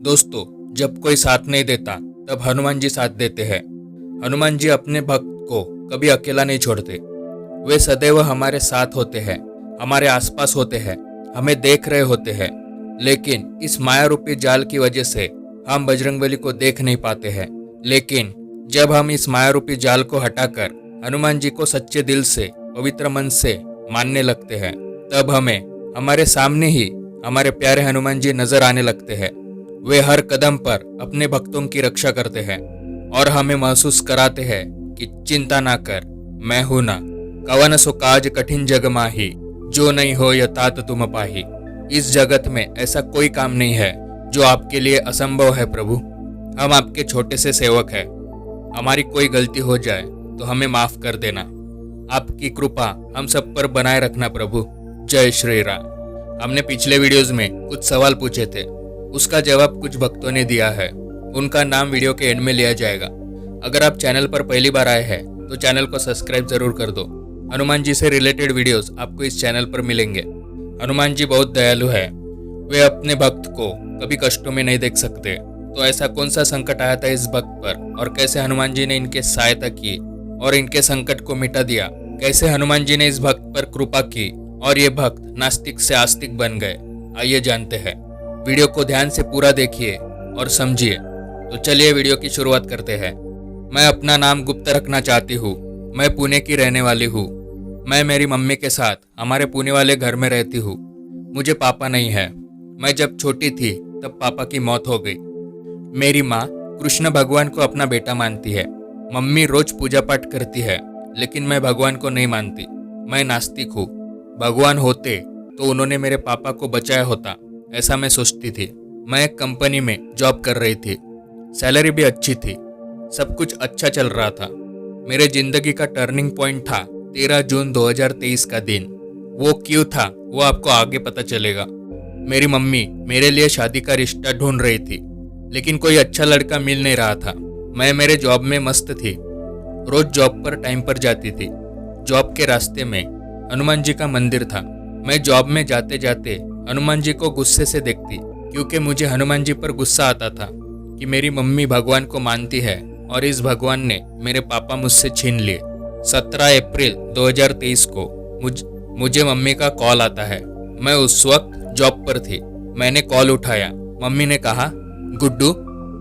दोस्तों, जब कोई साथ नहीं देता तब हनुमान जी साथ देते हैं। हनुमान जी अपने भक्त को कभी अकेला नहीं छोड़ते। वे सदैव हमारे साथ होते हैं, हमारे आसपास होते हैं, हमें देख रहे होते हैं। लेकिन इस माया रूपी जाल की वजह से हम बजरंगबली को देख नहीं पाते हैं। लेकिन जब हम इस माया रूपी जाल को हटाकर हनुमान जी को सच्चे दिल से, पवित्र मन से मानने लगते हैं, तब हमें हमारे सामने ही हमारे प्यारे हनुमान जी नजर आने लगते हैं। वे हर कदम पर अपने भक्तों की रक्षा करते हैं और हमें महसूस कराते हैं कि चिंता ना कर, मैं हूं ना। कवन सो काज कठिन जग माही, जो नहीं हो यतात तुम पाही। इस जगत में ऐसा कोई काम नहीं है जो आपके लिए असंभव है प्रभु। हम आपके छोटे से सेवक हैं। हमारी कोई गलती हो जाए तो हमें माफ कर देना। आपकी कृपा हम सब पर बनाए रखना प्रभु। जय श्री राम। हमने पिछले वीडियोस में कुछ सवाल पूछे थे, उसका जवाब कुछ भक्तों ने दिया है। उनका नाम वीडियो के एंड में लिया जाएगा। अगर आप चैनल पर पहली बार आए हैं तो चैनल को सब्सक्राइब जरूर कर दो। हनुमान जी से रिलेटेड वीडियोस आपको इस चैनल पर मिलेंगे। हनुमान जी बहुत दयालु है। वे अपने भक्त को कभी कष्टों में नहीं देख सकते। तो ऐसा कौन सा संकट आया था इस भक्त पर और कैसे हनुमान जी ने इनके सहायता की और इनके संकट को मिटा दिया। कैसे हनुमान जी ने इस भक्त पर कृपा की और ये भक्त नास्तिक से आस्तिक बन गए। आइए जानते हैं। वीडियो को ध्यान से पूरा देखिए और समझिए। तो चलिए वीडियो की शुरुआत करते हैं। मैं अपना नाम गुप्त रखना चाहती हूँ। मैं पुणे की रहने वाली हूँ। मैं मेरी मम्मी के साथ हमारे पुणे वाले घर में रहती हूँ। मुझे पापा नहीं है। मैं जब छोटी थी तब पापा की मौत हो गई। मेरी माँ कृष्ण भगवान को अपना बेटा मानती है। मम्मी रोज पूजा पाठ करती है, लेकिन मैं भगवान को नहीं मानती। मैं नास्तिक हूँ। भगवान होते तो उन्होंने मेरे पापा को बचाया होता, ऐसा मैं सोचती थी। मैं एक कंपनी में जॉब कर रही थी। सैलरी भी अच्छी थी। सब कुछ अच्छा चल रहा था। मेरे जिंदगी का टर्निंग पॉइंट था 13 जून 2023 का दिन। वो क्यों था वो आपको आगे पता चलेगा। मेरी मम्मी मेरे लिए शादी का रिश्ता ढूंढ रही थी, लेकिन कोई अच्छा लड़का मिल नहीं रहा था। मैं मेरे जॉब में मस्त थी। रोज जॉब पर टाइम पर जाती थी। जॉब के रास्ते में हनुमान जी का मंदिर था। मैं जॉब में जाते जाते हनुमान जी को गुस्से से देखती, क्योंकि मुझे हनुमान जी पर गुस्सा आता था कि मेरी मम्मी भगवान को मानती है और इस भगवान ने मेरे पापा मुझसे छीन लिए। 17 अप्रैल 2023 को मुझे मम्मी का कॉल आता है। मैं उस वक्त जॉब पर थी। मैंने कॉल उठाया। मम्मी ने कहा, गुड्डू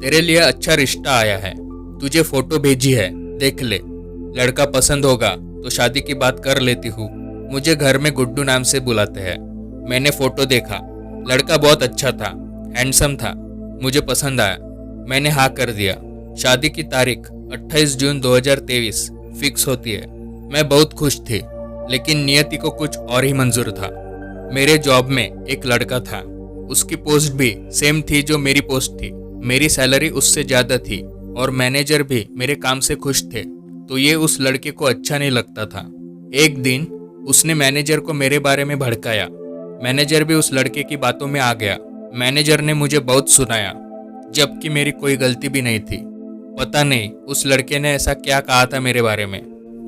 तेरे लिए अच्छा रिश्ता आया है, तुझे फोटो भेजी है, देख ले। लड़का पसंद होगा तो शादी की बात कर लेती हूँ। मुझे घर में गुड्डू नाम से बुलाते हैं। मैंने फोटो देखा। लड़का बहुत अच्छा था, हैंडसम था। मुझे पसंद आया। मैंने हाँ कर दिया। शादी की तारीख 28 जून 2023 फिक्स होती है। मैं बहुत खुश थी, लेकिन नियति को कुछ और ही मंजूर था। मेरे जॉब में एक लड़का था। उसकी पोस्ट भी सेम थी जो मेरी पोस्ट थी। मेरी सैलरी उससे ज्यादा थी और मैनेजर भी मेरे काम से खुश थे। तो ये उस लड़के को अच्छा नहीं लगता था। एक दिन उसने मैनेजर को मेरे बारे में भड़काया। मैनेजर भी उस लड़के की बातों में आ गया। मैनेजर ने मुझे बहुत सुनाया, जबकि मेरी कोई गलती भी नहीं थी। पता नहीं उस लड़के ने ऐसा क्या कहा था मेरे बारे में।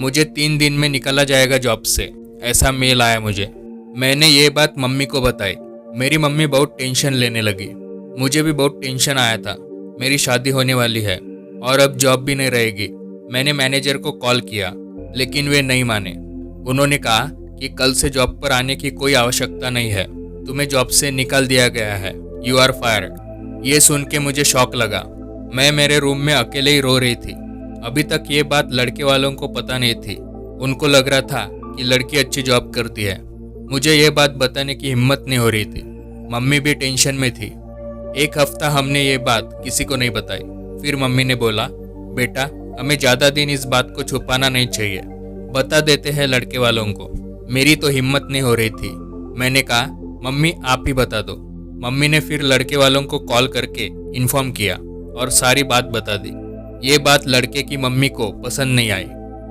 मुझे 3 दिन में निकाला जाएगा जॉब से, ऐसा मेल आया मुझे। मैंने ये बात मम्मी को बताई। मेरी मम्मी बहुत टेंशन लेने लगी। मुझे भी बहुत टेंशन आया था। मेरी शादी होने वाली है और अब जॉब भी नहीं रहेगी। मैंने मैनेजर को कॉल किया, लेकिन वे नहीं माने। उन्होंने कहा कि कल से जॉब पर आने की कोई आवश्यकता नहीं है, तुम्हें जॉब से निकाल दिया गया है, यू आर फायर्ड। ये सुन के मुझे शॉक लगा। मैं मेरे रूम में अकेले ही रो रही थी। अभी तक ये बात लड़के वालों को पता नहीं थी। उनको लग रहा था कि लड़की अच्छी जॉब करती है। मुझे ये बात बताने की हिम्मत नहीं हो रही थी। मम्मी भी टेंशन में थी। एक हफ्ता हमने ये बात किसी को नहीं बताई। फिर मम्मी ने बोला, बेटा हमें ज़्यादा दिन इस बात को छुपाना नहीं चाहिए, बता देते हैं लड़के वालों को। मेरी तो हिम्मत नहीं हो रही थी। मैंने कहा, मम्मी आप ही बता दो। मम्मी ने फिर लड़के वालों को कॉल करके इन्फॉर्म किया और सारी बात बता दी। ये बात लड़के की मम्मी को पसंद नहीं आई।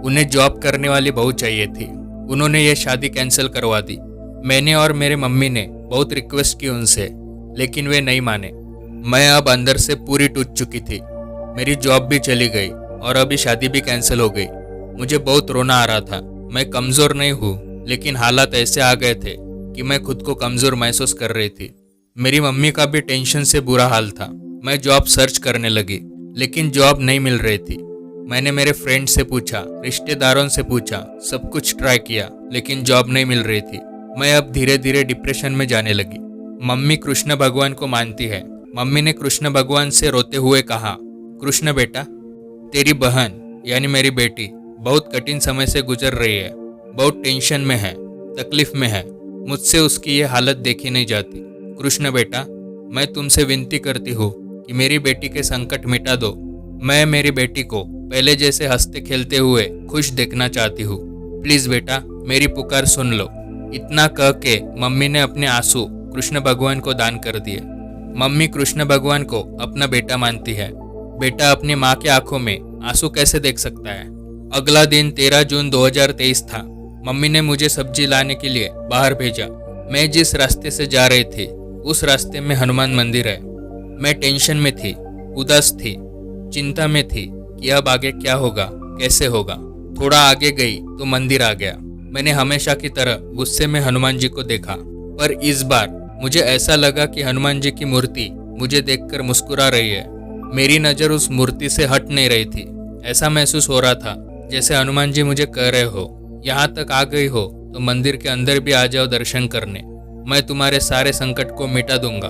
उन्हें जॉब करने वाली बहू चाहिए थी। उन्होंने ये शादी कैंसिल करवा दी। मैंने और मेरे मम्मी ने बहुत रिक्वेस्ट की उनसे, लेकिन वे नहीं माने। मैं अब अंदर से पूरी टूट चुकी थी। मेरी जॉब भी चली गई और अभी शादी भी कैंसिल हो गई। मुझे बहुत रोना आ रहा था। मैं कमज़ोर नहीं हूँ, लेकिन हालात ऐसे आ गए थे कि मैं खुद को कमज़ोर महसूस कर रही थी। मेरी मम्मी का भी टेंशन से बुरा हाल था। मैं जॉब सर्च करने लगी, लेकिन जॉब नहीं मिल रही थी। मैंने मेरे फ्रेंड से पूछा, रिश्तेदारों से पूछा, सब कुछ ट्राई किया, लेकिन जॉब नहीं मिल रही थी। मैं अब धीरे धीरे डिप्रेशन में जाने लगी। मम्मी कृष्ण भगवान को मानती है। मम्मी ने कृष्ण भगवान से रोते हुए कहा, कृष्ण बेटा, तेरी बहन यानी मेरी बेटी बहुत कठिन समय से गुजर रही है, बहुत टेंशन में है, तकलीफ में है। मुझसे उसकी ये हालत देखी नहीं जाती। कृष्ण बेटा, मैं तुमसे विनती करती हूँ कि मेरी बेटी के संकट मिटा दो। मैं मेरी बेटी को पहले जैसे हंसते खेलते हुए खुश देखना चाहती हूँ। प्लीज़ बेटा, मेरी पुकार सुन लो। इतना कह के मम्मी ने अपने आंसू कृष्ण भगवान को दान कर दिए। मम्मी कृष्ण भगवान को अपना बेटा मानती है। बेटा अपनी माँ की आंखों में आंसू कैसे देख सकता है। अगला दिन 13 जून 2023 था। मम्मी ने मुझे सब्जी लाने के लिए बाहर भेजा। मैं जिस रास्ते से जा रही थी उस रास्ते में हनुमान मंदिर है। मैं टेंशन में थी, उदास थी, चिंता में थी कि अब आगे क्या होगा, कैसे होगा। थोड़ा आगे गई तो मंदिर आ गया। मैंने हमेशा की तरह गुस्से में हनुमान जी को देखा, पर इस बार मुझे ऐसा लगा कि हनुमान जी की मूर्ति मुझे देखकर मुस्कुरा रही है। मेरी नज़र उस मूर्ति से हट नहीं रही थी। ऐसा महसूस हो रहा था जैसे हनुमान जी मुझे कह रहे हो, यहाँ तक आ गई हो तो मंदिर के अंदर भी आ जाओ दर्शन करने। मैं तुम्हारे सारे संकट को मिटा दूंगा।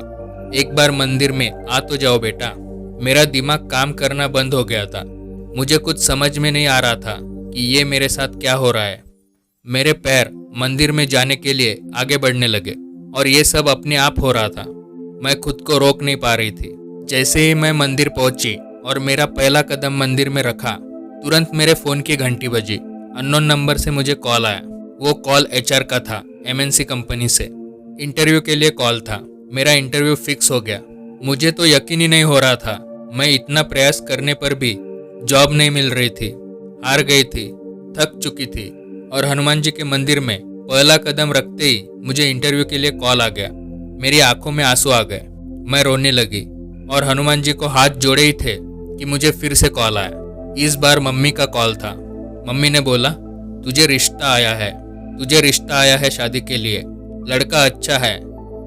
एक बार मंदिर में आ तो जाओ बेटा। मेरा दिमाग काम करना बंद हो गया था। मुझे कुछ समझ में नहीं आ रहा था कि ये मेरे साथ क्या हो रहा है। मेरे पैर मंदिर में जाने के लिए आगे बढ़ने लगे और ये सब अपने आप हो रहा था। मैं खुद को रोक नहीं पा रही थी। जैसे ही मैं मंदिर पहुंची और मेरा पहला कदम मंदिर में रखा, तुरंत मेरे फ़ोन की घंटी बजी। अननोन नंबर से मुझे कॉल आया। वो कॉल HR का था, MNC कंपनी से। इंटरव्यू के लिए कॉल था। मेरा इंटरव्यू फिक्स हो गया। मुझे तो यकीन ही नहीं हो रहा था। मैं इतना प्रयास करने पर भी जॉब नहीं मिल रही थी। हार गई थी, थक चुकी थी और हनुमान जी के मंदिर में पहला कदम रखते ही मुझे इंटरव्यू के लिए कॉल आ गया। मेरी आंखों में आंसू आ गए। मैं रोने लगी और हनुमान जी को हाथ जोड़े ही थे कि मुझे फिर से कॉल आया। इस बार मम्मी का कॉल था। मम्मी ने बोला, तुझे रिश्ता आया है, तुझे रिश्ता आया है शादी के लिए। लड़का अच्छा है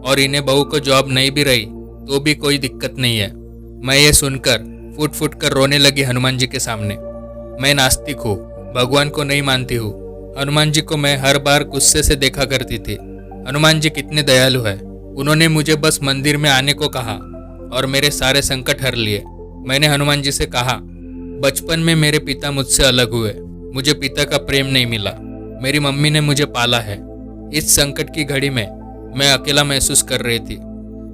और इन्हें बहू को जॉब नहीं भी रही तो भी कोई दिक्कत नहीं है। मैं ये सुनकर फुट फुट कर रोने लगी हनुमान जी के सामने। मैं नास्तिक हूँ, भगवान को नहीं मानती हूँ। हनुमान जी को मैं हर बार गुस्से से देखा करती थी। हनुमान जी कितने दयालु है। उन्होंने मुझे बस मंदिर में आने को कहा और मेरे सारे संकट हर लिए। मैंने हनुमान जी से कहा, बचपन में मेरे पिता मुझसे अलग हुए। मुझे पिता का प्रेम नहीं मिला। मेरी मम्मी ने मुझे पाला है। इस संकट की घड़ी में मैं अकेला महसूस कर रही थी।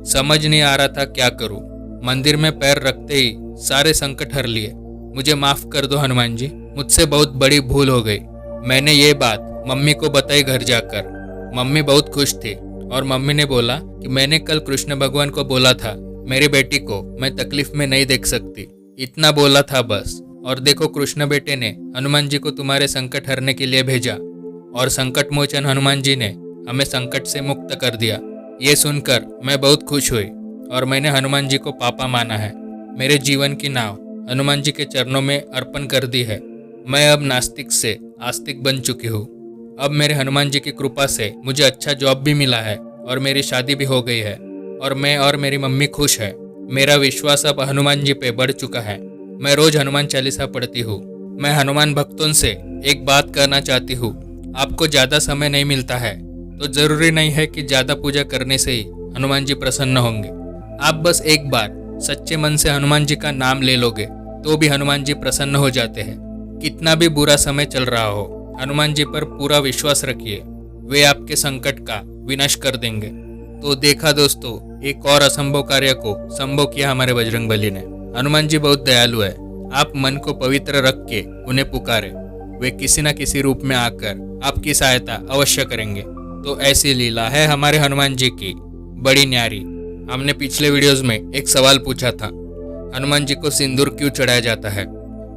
समझ नहीं आ रहा था क्या करूं। मंदिर में पैर रखते ही सारे संकट हर लिए। मुझे माफ कर दो हनुमान जी, मुझसे बहुत बड़ी भूल हो गई। मैंने ये बात मम्मी को बताई घर जाकर। मम्मी बहुत खुश थी और मम्मी ने बोला कि मैंने कल कृष्ण भगवान को बोला था मेरी बेटी को मैं तकलीफ में नहीं देख सकती। इतना बोला था बस, और देखो कृष्ण बेटे ने हनुमान जी को तुम्हारे संकट हरने के लिए भेजा और संकट मोचन हनुमान जी ने हमें संकट से मुक्त कर दिया। ये सुनकर मैं बहुत खुश हुई और मैंने हनुमान जी को पापा माना है। मेरे जीवन की नाव हनुमान जी के चरणों में अर्पण कर दी है। मैं अब नास्तिक से आस्तिक बन चुकी हूँ। अब मेरे हनुमान जी की कृपा से मुझे अच्छा जॉब भी मिला है और मेरी शादी भी हो गई है और मैं और मेरी मम्मी खुश है। मेरा विश्वास अब हनुमान जी पे बढ़ चुका है। मैं रोज हनुमान चालीसा पढ़ती हूँ। मैं हनुमान भक्तों से एक बात कहना चाहती हूँ, आपको ज़्यादा समय नहीं मिलता है तो जरूरी नहीं है कि ज़्यादा पूजा करने से ही हनुमान जी प्रसन्न होंगे। आप बस एक बार सच्चे मन से हनुमान जी का नाम ले लोगे तो भी हनुमान जी प्रसन्न हो जाते हैं। कितना भी बुरा समय चल रहा हो, हनुमान जी पर पूरा विश्वास रखिए, वे आपके संकट का विनाश कर देंगे। तो देखा दोस्तों, एक और असंभव कार्य को संभव किया हमारे बजरंगबली ने। हनुमान जी बहुत दयालु है। आप मन को पवित्र रख के उन्हें पुकारे, वे किसी न किसी रूप में आकर आपकी सहायता अवश्य करेंगे। तो ऐसी लीला है हमारे हनुमान जी की, बड़ी न्यारी। हमने पिछले वीडियोस में एक सवाल पूछा था, हनुमान जी को सिंदूर क्यों चढ़ाया जाता है।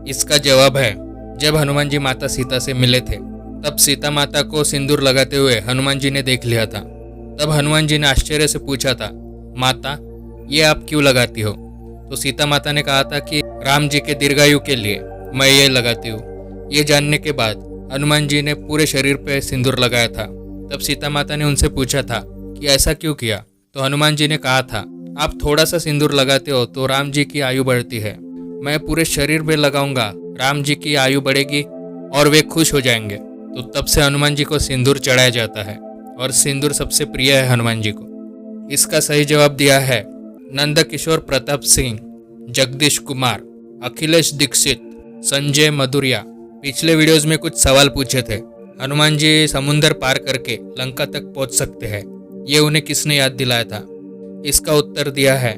इसका जवाब है, जब हनुमान जी माता सीता से मिले थे तब सीता माता को सिंदूर लगाते हुए हनुमान जी ने देख लिया था। तब हनुमान जी ने आश्चर्य से पूछा था, माता ये आप क्यों लगाती हो। तो सीता माता ने कहा था कि राम जी के दीर्घायु के लिए मैं ये लगाती हूँ। ये जानने के बाद हनुमान जी ने पूरे शरीर पे सिंदूर लगाया था। तब सीता माता ने उनसे पूछा था कि ऐसा क्यों किया। तो हनुमान जी ने कहा था आप थोड़ा सा सिंदूर लगाते हो तो राम जी की आयु बढ़ती है। मैं पूरे शरीर में लगाऊंगा, राम जी की आयु बढ़ेगी और वे खुश हो जाएंगे। तो तब से हनुमान जी को सिंदूर चढ़ाया जाता है और सिंदूर सबसे प्रिय है हनुमान जी को। इसका सही जवाब दिया है नंद किशोर प्रताप सिंह, जगदीश कुमार, अखिलेश दीक्षित, संजय मधुरिया। पिछले वीडियोस में कुछ सवाल पूछे थे। हनुमान जी समुंदर पार करके लंका तक पहुंच सकते हैं, ये उन्हें किसने याद दिलाया था? इसका उत्तर दिया है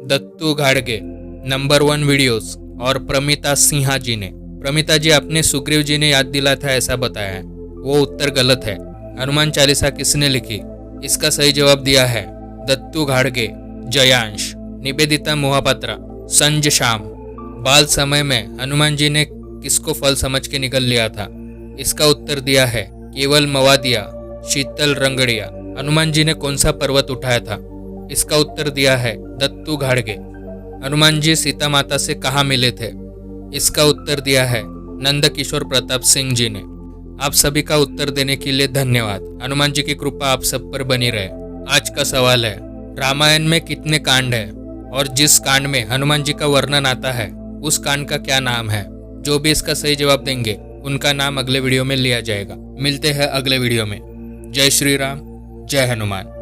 दत्तू घाड़गे, नंबर 1 वीडियोस और प्रमिता सिन्हा जी ने। प्रमिता जी अपने सुग्रीव जी ने याद दिलाया था ऐसा बताया है, वो उत्तर गलत है। हनुमान चालीसा किसने लिखी? इसका सही जवाब दिया है दत्तू घाड़गे, जयांश, निवेदिता मोहापात्रा, संज श्याम। बाल समय में हनुमान जी ने किसको फल समझ के निकल लिया था? इसका उत्तर दिया है केवल मवादिया, शीतल रंगड़िया। हनुमान जी ने कौन सा पर्वत उठाया था? इसका उत्तर दिया है दत्तू घाड़गे। हनुमान जी सीता माता से कहाँ मिले थे? इसका उत्तर दिया है नंद किशोर प्रताप सिंह जी ने। आप सभी का उत्तर देने के लिए धन्यवाद। हनुमान जी की कृपा आप सब पर बनी रहे। आज का सवाल है, रामायण में कितने कांड है और जिस कांड में हनुमान जी का वर्णन आता है उस कांड का क्या नाम है? जो भी इसका सही जवाब देंगे उनका नाम अगले वीडियो में लिया जाएगा। मिलते हैं अगले वीडियो में। जय श्री राम, जय हनुमान।